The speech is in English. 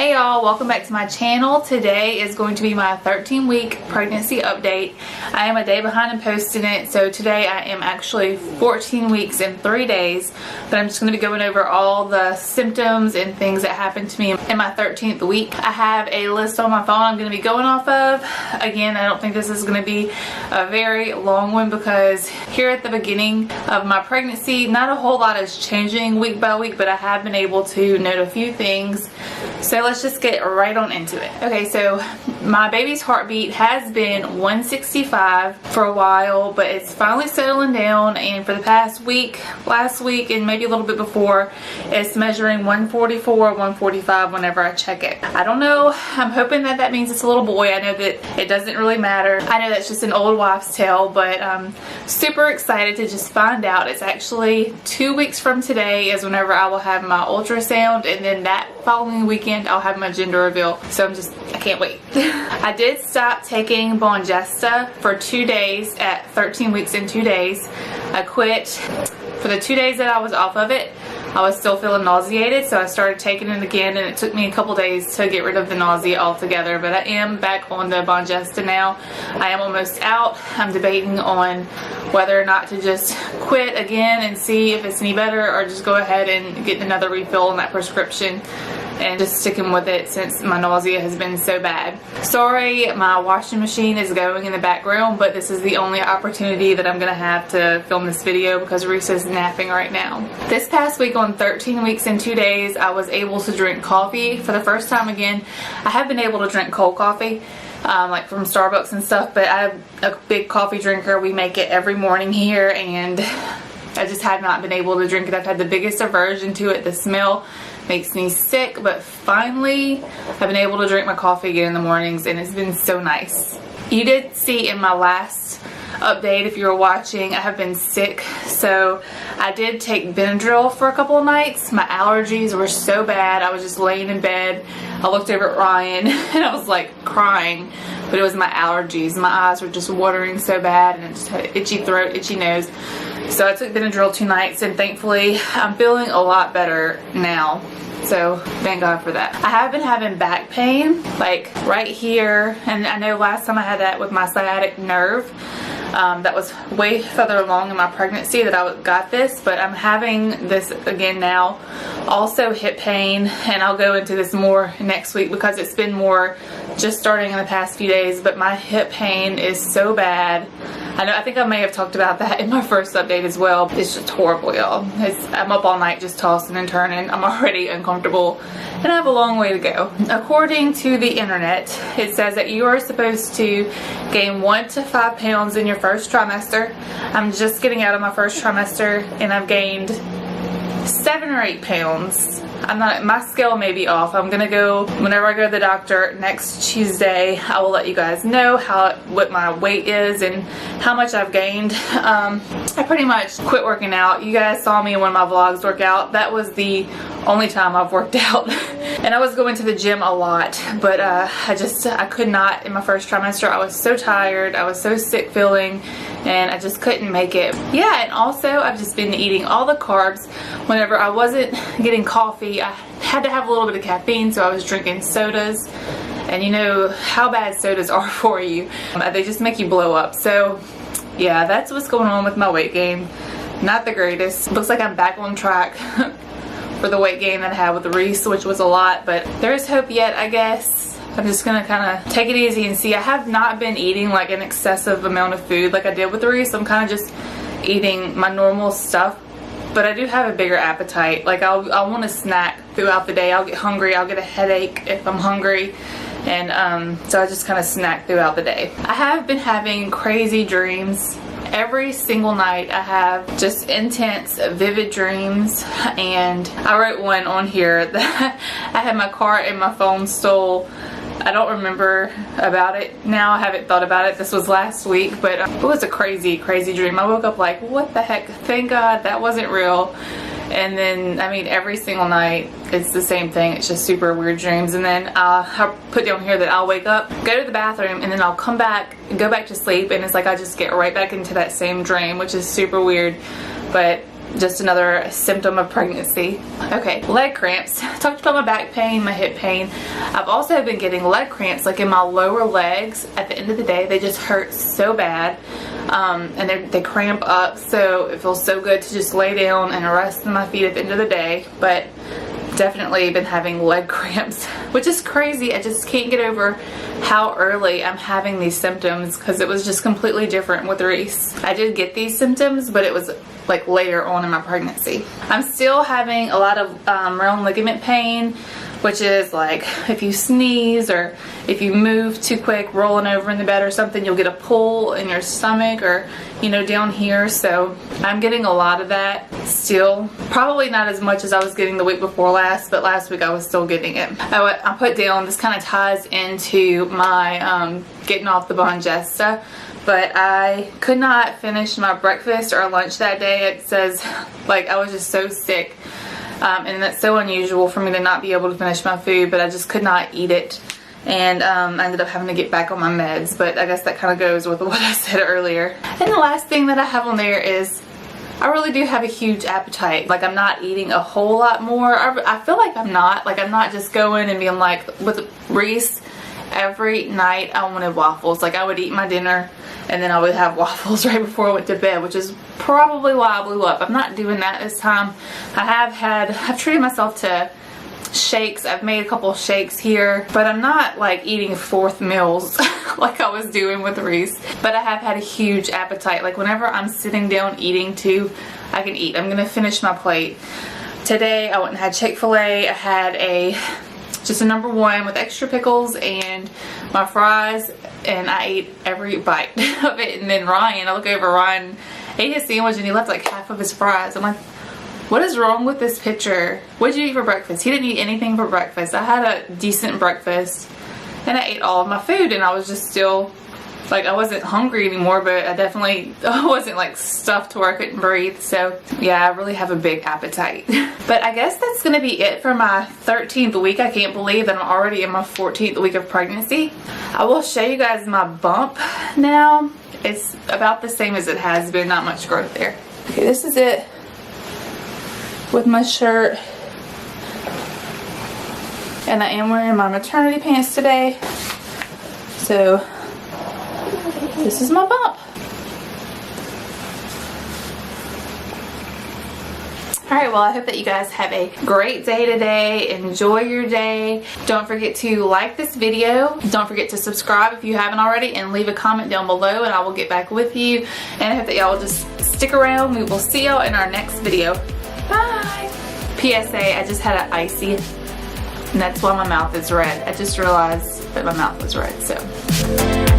Hey y'all, welcome back to my channel. Today is going to be my 13-week pregnancy update. I am a day behind in posting it, so today I am actually 14 weeks and 3 days, but I'm just going to be going over all the symptoms and things that happened to me in my 13th week. I have a list on my phone I'm going to be going off of. Again, I don't think this is going to be a very long one because here at the beginning of my pregnancy, not a whole lot is changing week by week, but I have been able to note a few things. So let's just get right on into it. Okay, so my baby's heartbeat has been 165 for a while, but it's finally settling down, and for the past week, last week, and maybe a little bit before, it's measuring 144, 145 whenever I check it. I don't know. I'm hoping that that means it's a little boy. I know that it doesn't really matter. I know that's just an old wives' tale, but I'm super excited to just find out. It's actually 2 weeks from today is whenever I will have my ultrasound, and then that following weekend I'll have my gender reveal. So I can't wait. I did stop taking Bongesta for 2 days at 13 weeks and 2 days. I quit. For the 2 days that I was off of it, I was still feeling nauseated, so I started taking it again, and it took me a couple days to get rid of the nausea altogether, but I am back on the Bongesta now. I am almost out. I'm debating on whether or not to just quit again and see if it's any better, or just go ahead and get another refill on that prescription and just sticking with it since my nausea has been so bad. Sorry, my washing machine is going in the background, but this is the only opportunity that I'm gonna have to film this video because Reese is napping right now. This past week on 13 weeks and 2 days, I was able to drink coffee for the first time again. I have been able to drink cold coffee, like from Starbucks and stuff, but I'm a big coffee drinker. We make it every morning here, and I just have not been able to drink it. I've had the biggest aversion to it. The smell makes me sick, but finally I've been able to drink my coffee again in the mornings, and it's been so nice. You did see in my last update, if you were watching, I have been sick, so I did take Benadryl for a couple of nights. My allergies were so bad. I was just laying in bed. I looked over at Ryan and I was like crying, but it was my allergies. My eyes were just watering so bad, and I just had an itchy throat, itchy nose. So I took Benadryl 2 nights, and thankfully I'm feeling a lot better now. So thank God for that. I have been having back pain, like right here, and I know last time I had that with my sciatic nerve. That was way further along in my pregnancy that I got this, but I'm having this again now. Also hip pain, and I'll go into this more next week because it's been more just starting in the past few days, but my hip pain is so bad. I think I may have talked about that in my first update as well. It's just horrible, y'all. I'm up all night just tossing and turning. I'm already uncomfortable, and I have a long way to go. According to the internet, it says that you are supposed to gain 1 to 5 pounds in your first trimester. I'm just getting out of my first trimester, and I've gained 7 or 8 pounds. My scale may be off. I'm gonna go, whenever I go to the doctor next Tuesday, I will let you guys know what my weight is and how much I've gained. I pretty much quit working out. You guys saw me in one of my vlogs work out. That was the only time I've worked out. And I was going to the gym a lot, but I could not in my first trimester. I was so tired, I was so sick feeling, and I just couldn't make it. Yeah, and also I've just been eating all the carbs. Whenever I wasn't getting coffee, I had to have a little bit of caffeine, so I was drinking sodas. And you know how bad sodas are for you. They just make you blow up. So yeah, that's what's going on with my weight gain. Not the greatest. Looks like I'm back on track for the weight gain that I had with Reese, which was a lot, but there's hope yet, I guess. I'm just gonna kind of take it easy and see. I have not been eating like an excessive amount of food like I did with Reese. I'm kind of just eating my normal stuff, but I do have a bigger appetite. Like I'll want to snack throughout the day. I'll get hungry. I'll get a headache if I'm hungry, and so I just kind of snack throughout the day. I have been having crazy dreams. Every single night I have just intense, vivid dreams, and I wrote one on here that I had my car and my phone stole. I don't remember about it now. I haven't thought about it. This was last week, but it was a crazy, crazy dream. I woke up like, what the heck? Thank God that wasn't real. And then, I mean, every single night it's the same thing. It's just super weird dreams. And then I put down here that I'll wake up, go to the bathroom, and then I'll come back and go back to sleep, and it's like I just get right back into that same dream, which is super weird. But just another symptom of pregnancy. Okay, leg cramps. Talked about my back pain, my hip pain. I've also been getting leg cramps like in my lower legs. At the end of the day, they just hurt so bad, and they cramp up, so it feels so good to just lay down and rest in my feet at the end of the day. But definitely been having leg cramps, which is crazy. I just can't get over how early I'm having these symptoms, because it was just completely different with Reese. I did get these symptoms, but it was like later on in my pregnancy. I'm still having a lot of round ligament pain, which is like if you sneeze or if you move too quick, rolling over in the bed or something, you'll get a pull in your stomach or, you know, down here. So I'm getting a lot of that still. Probably not as much as I was getting the week before last, but last week I was still getting it. I put down, this kind of ties into my getting off the Bongesta, but I could not finish my breakfast or lunch that day. It says, like, I was just so sick. And that's so unusual for me to not be able to finish my food, but I just could not eat it. And I ended up having to get back on my meds, but I guess that kind of goes with what I said earlier. And the last thing that I have on there is I really do have a huge appetite. Like, I'm not eating a whole lot more. I feel like I'm not. Like, I'm not just going and being like, with Reese, every night I wanted waffles. Like, I would eat my dinner and then I would have waffles right before I went to bed, which is probably why I blew up. I'm not doing that this time. I've treated myself to shakes. I've made a couple shakes here, but I'm not like eating 4th meals like I was doing with Reese. But I have had a huge appetite. Like, whenever I'm sitting down eating too, I can eat. I'm gonna finish my plate. Today I went and had Chick-fil-A. I had just a number 1 with extra pickles and my fries, and I ate every bite of it. And then I look over, Ryan ate his sandwich and he left like half of his fries. I'm like, what is wrong with this picture? What did you eat for breakfast? He didn't eat anything for breakfast. I had a decent breakfast and I ate all of my food, and I was just still, like, I wasn't hungry anymore, but I wasn't like stuffed to where I couldn't breathe. So yeah, I really have a big appetite. But I guess that's gonna be it for my 13th week. I can't believe that I'm already in my 14th week of pregnancy. I will show you guys my bump now. It's about the same as it has been, not much growth there. Okay, this is it with my shirt. And I am wearing my maternity pants today. So this is my bump. Alright, well, I hope that you guys have a great day today. Enjoy your day. Don't forget to like this video. Don't forget to subscribe if you haven't already, and leave a comment down below and I will get back with you. And I hope that y'all will just stick around. We will see y'all in our next video. Bye! PSA, I just had an icy, and that's why my mouth is red. I just realized that my mouth was red, so.